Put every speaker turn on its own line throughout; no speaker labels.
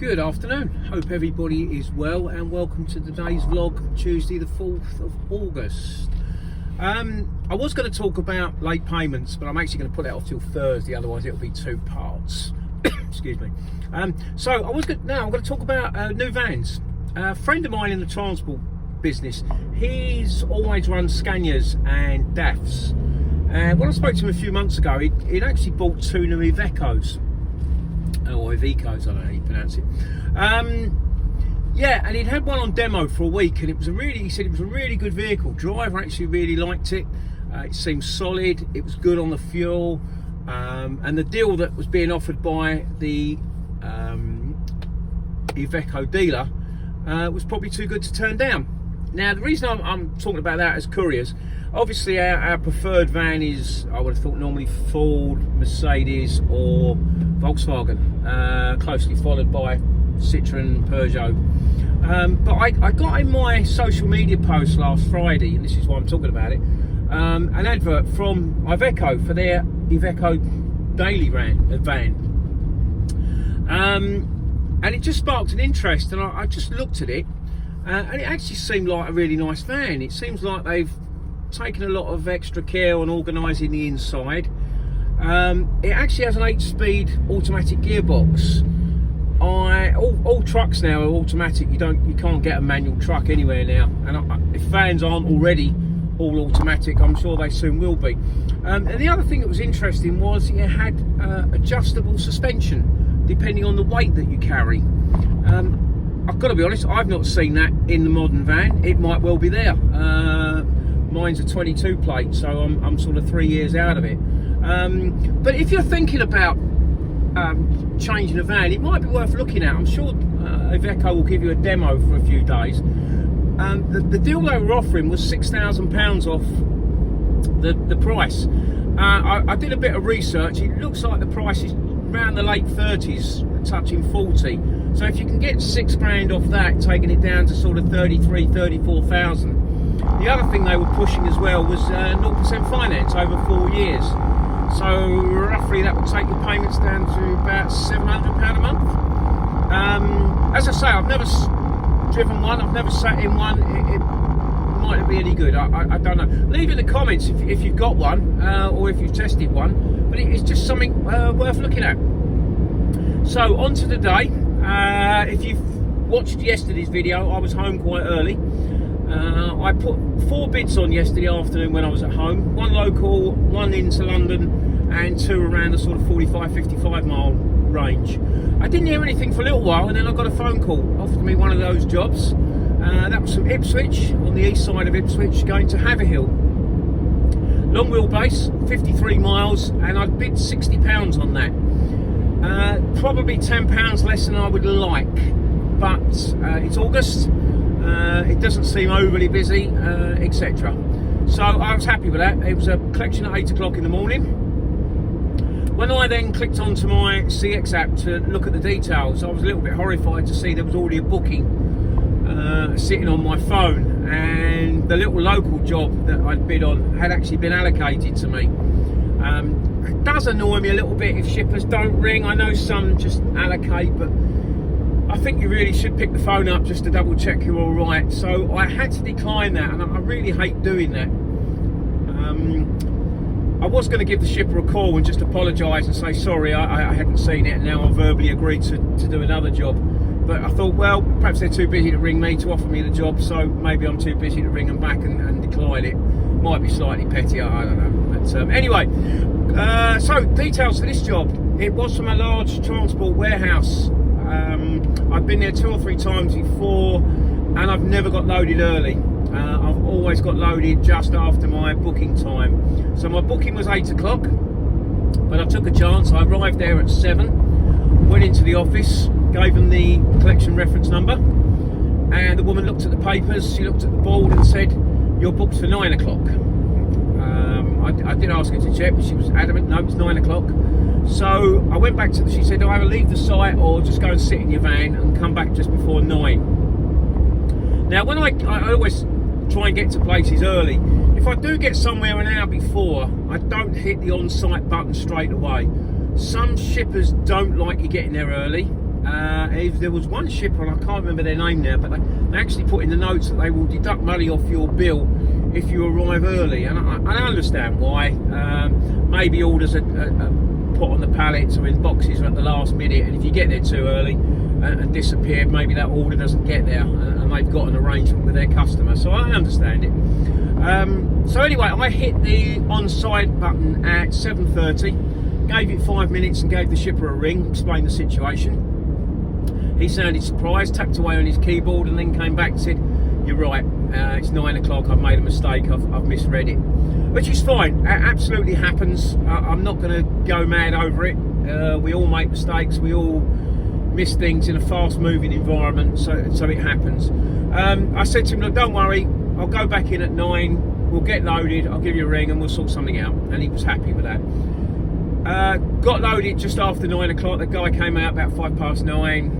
Good afternoon, hope everybody is well and welcome to today's vlog, Tuesday the 4th of August. I was going to talk about late payments, but I'm actually going to put that off till Thursday, otherwise it'll be two parts. Excuse me. So I'm going to talk about new vans. A friend of mine in the transport business, he's always run Scanias and DAFs. And when I spoke to him a few months ago, he'd actually bought two new Ivecos. Or Ivecos, I don't know how you pronounce it. Yeah, and he'd had one on demo for a week, and he said it was a really good vehicle. Driver actually really liked it. It seemed solid. It was good on the fuel, and the deal that was being offered by the Iveco dealer was probably too good to turn down. Now, the reason I'm talking about that as couriers, obviously our preferred van is, I would have thought, normally Ford, Mercedes or Volkswagen, closely followed by Citroen, Peugeot. But I got in my social media post last Friday, and this is why I'm talking about it, an advert from Iveco for their Iveco daily van. And it just sparked an interest, and I just looked at it, and it actually seemed like a really nice van. It seems like they've taken a lot of extra care on organising the inside. It actually has an 8-speed automatic gearbox. All trucks now are automatic. You can't get a manual truck anywhere now. And if vans aren't already all automatic, I'm sure they soon will be. And the other thing that was interesting was it had adjustable suspension depending on the weight that you carry. I've got to be honest, I've not seen that in the modern van. It might well be there. Mine's a 22 plate, so I'm sort of 3 years out of it. But if you're thinking about changing a van, it might be worth looking at. I'm sure Iveco will give you a demo for a few days. The deal they were offering was £6,000 off the price. I did a bit of research. It looks like the price is around the late 30s, touching 40. So if you can get £6,000 off that, taking it down to sort of 34,000. The other thing they were pushing as well was 0% finance over 4 years. So roughly that would take your payments down to about £700 a month. As I say, I've never driven one, I've never sat in one. It might not be any good, I don't know. Leave in the comments if you've got one or if you've tested one, but it's just something worth looking at. So on to the day. If you've watched yesterday's video, I was home quite early. I put 4 bids on yesterday afternoon when I was at home. 1 local, 1 into London, and 2 around the sort of 45-55 mile range. I didn't hear anything for a little while, and then I got a phone call, offered me one of those jobs. That was from Ipswich, on the east side of Ipswich, going to Haverhill. Long wheelbase, 53 miles, and I bid £60 on that. Probably £10 less than I would like, but it's August. It doesn't seem overly busy, etc. So I was happy with that. It was a collection at 8 o'clock in the morning. When I then clicked onto my CX app to look at the details, I was a little bit horrified to see there was already a booking sitting on my phone, and the little local job that I'd bid on had actually been allocated to me. It does annoy me a little bit if shippers don't ring. I know some just allocate, but I think you really should pick the phone up just to double check you're all right. So I had to decline that, and I really hate doing that. I was going to give the shipper a call and just apologise and say sorry, I hadn't seen it, and now I verbally agreed to do another job. But I thought, well, perhaps they're too busy to ring me to offer me the job, so maybe I'm too busy to ring them back and decline it. Might be slightly petty, I don't know. But anyway, so details for this job. It was from a large transport warehouse. I've been there 2 or 3 times before, and I've never got loaded early. I've always got loaded just after my booking time. So my booking was 8 o'clock, but I took a chance. I arrived there at 7, went into the office, gave them the collection reference number, and the woman looked at the papers, she looked at the board and said, "You're booked for 9 o'clock. I did ask her to check, but she was adamant, no, it's 9 o'clock. So I went back to she said, either leave the site or just go and sit in your van and come back just before 9. Now, when I always try and get to places early. If I do get somewhere an hour before, I don't hit the on-site button straight away. Some shippers don't like you getting there early. There was one shipper, and I can't remember their name now, but they actually put in the notes that they will deduct money off your bill if you arrive early, and I understand why. Maybe orders are put on the pallets or in boxes at the last minute, and if you get there too early and disappear, maybe that order doesn't get there, and they've got an arrangement with their customer, so I understand it. So anyway, I hit the on-site button at 7:30, gave it 5 minutes and gave the shipper a ring, explained the situation. He sounded surprised, tapped away on his keyboard, and then came back and said, "You're right, it's 9 o'clock, I've made a mistake, I've misread it." Which is fine, it absolutely happens. I'm not going to go mad over it. We all make mistakes, we all miss things in a fast moving environment, so it happens. I said to him, "Look, don't worry, I'll go back in at 9, we'll get loaded, I'll give you a ring and we'll sort something out," and he was happy with that. Got loaded just after 9 o'clock. The guy came out about 9:05,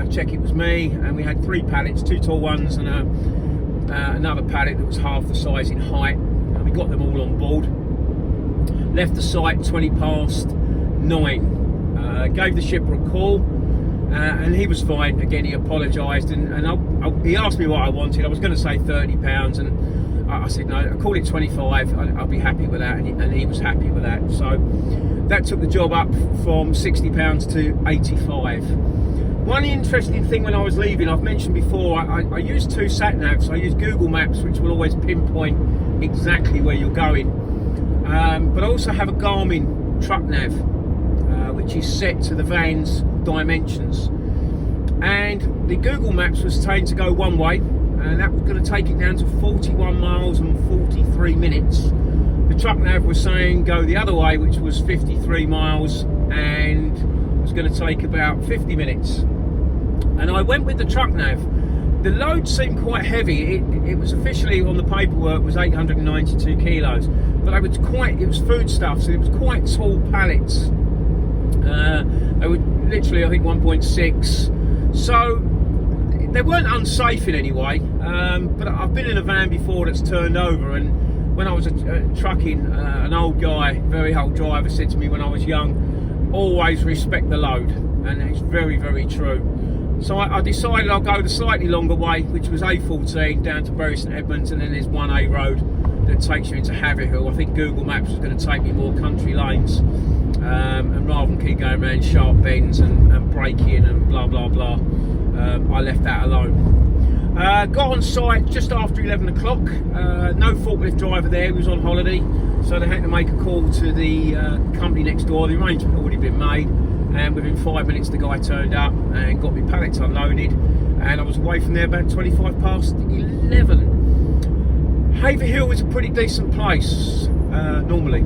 check it was me, and we had 3 pallets, 2 tall ones and another pallet that was half the size in height. We got them all on board. Left the site 9:20. Gave the shipper a call, and he was fine. Again, he apologised, and he asked me what I wanted. I was going to say £30, and I said no. I called it 25. I'll be happy with that, and he was happy with that. So that took the job up from £60 to 85. One interesting thing when I was leaving, I've mentioned before, I used 2 sat navs. I used Google Maps, which will always pinpoint exactly where you're going, but I also have a Garmin truck nav, which is set to the van's dimensions, and the Google Maps was saying to go one way, and that was going to take it down to 41 miles and 43 minutes. The truck nav was saying go the other way, which was 53 miles and was going to take about 50 minutes. And I went with the truck nav. The load seemed quite heavy. It was officially on the paperwork was 892 kilos, but it was foodstuff, so it was quite tall pallets. They were literally, I think, 1.6. So they weren't unsafe in any way, but I've been in a van before that's turned over, and when I was trucking, an old guy, very old driver, said to me when I was young, always respect the load, and it's very, very true. So I decided I'll go the slightly longer way, which was A14 down to Bury St Edmunds, and then there's 1A road that takes you into Haverhill. I think Google Maps was going to take me more country lanes, and rather than keep going around sharp bends and braking and blah blah blah, I left that alone. Got on site just after 11 o'clock. No forklift driver there, he was on holiday, so they had to make a call to the company next door. The arrangement had already been made, and within 5 minutes the guy turned up and got me pallets unloaded, and I was away from there about 11:25. Haverhill is a pretty decent place normally.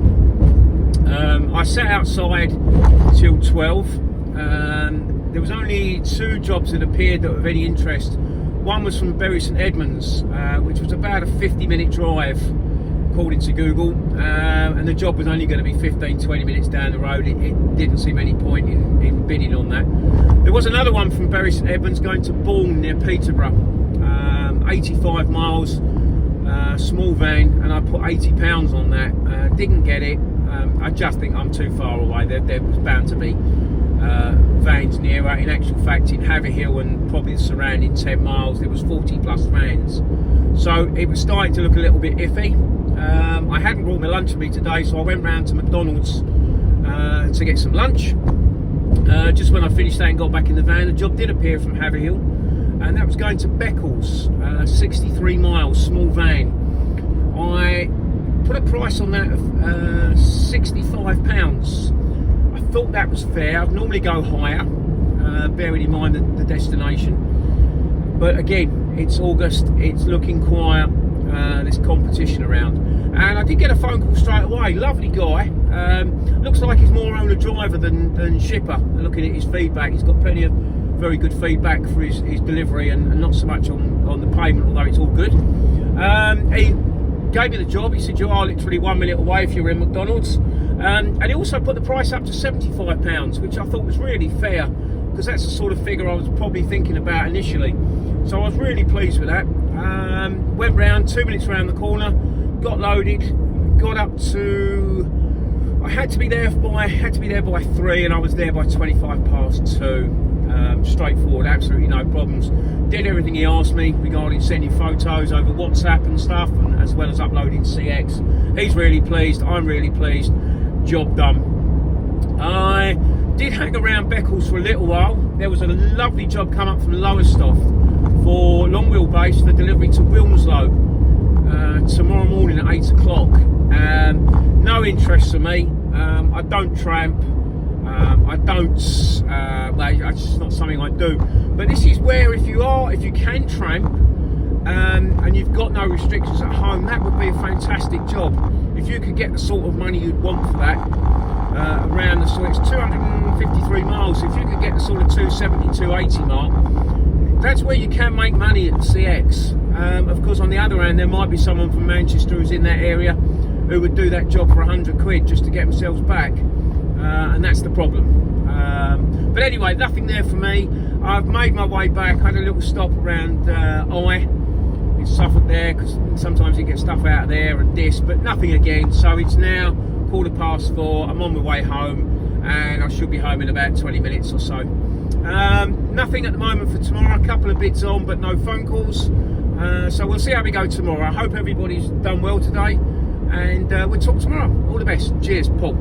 I sat outside till 12. There was only 2 jobs that appeared that were of any interest. One was from Bury St Edmunds, which was about a 50-minute drive according to Google, and the job was only going to be 15-20 minutes down the road. It didn't seem any point in bidding on that. There was another one from Bury St Edmunds going to Bourne near Peterborough, 85 miles, small van, and I put £80 on that. Didn't get it. I just think I'm too far away. There was bound to be vans nearer. In actual fact, in Haverhill and probably the surrounding 10 miles, there was 40 plus vans. So it was starting to look a little bit iffy. I hadn't brought my lunch with me today, so I went round to McDonald's to get some lunch. Just when I finished that and got back in the van, a job did appear from Haverhill, and that was going to Beccles, 63 miles, small van. I put a price on that of £65. I thought that was fair. I'd normally go higher, bearing in mind the destination. But again, it's August, it's looking quiet, there's competition around. And I did get a phone call straight away. Lovely guy. Looks like he's more owner-driver than shipper. Looking at his feedback, he's got plenty of very good feedback for his delivery, and not so much on the payment, although it's all good. He gave me the job. He said, you are literally 1 minute away if you're in McDonald's. And he also put the price up to £75, which I thought was really fair, because that's the sort of figure I was probably thinking about initially. So I was really pleased with that. Went round, 2 minutes round the corner, got loaded, got up to, I had to be there by 3, and I was there by 2:25. straightforward, absolutely no problems. Did everything he asked me regarding sending photos over WhatsApp and stuff, and as well as uploading CX. He's really pleased, I'm really pleased. Job done. I did hang around Beccles for a little while. There was a lovely job come up from Lowestoft for long wheelbase for delivery to Wilmslow tomorrow morning at 8 o'clock. No interest for me. I don't tramp. I don't, well, it's just not something I do. But this is where if you can tramp and you've got no restrictions at home, that would be a fantastic job. If you could get the sort of money you'd want for that, around the sort, it's 253 miles. If you could get the sort of 270, 280 mark, that's where you can make money at the CX. Of course, on the other hand, there might be someone from Manchester who's in that area who would do that job for 100 quid just to get themselves back. And that's the problem. But anyway, nothing there for me. I've made my way back. I had a little stop around Eye in Suffolk there, because sometimes you get stuff out of there and this, but nothing again. So it's now 4:15. I'm on my way home, and I should be home in about 20 minutes or so. Nothing at the moment for tomorrow. A couple of bits on, but no phone calls. So we'll see how we go tomorrow. I hope everybody's done well today, and we'll talk tomorrow. All the best. Cheers, Paul.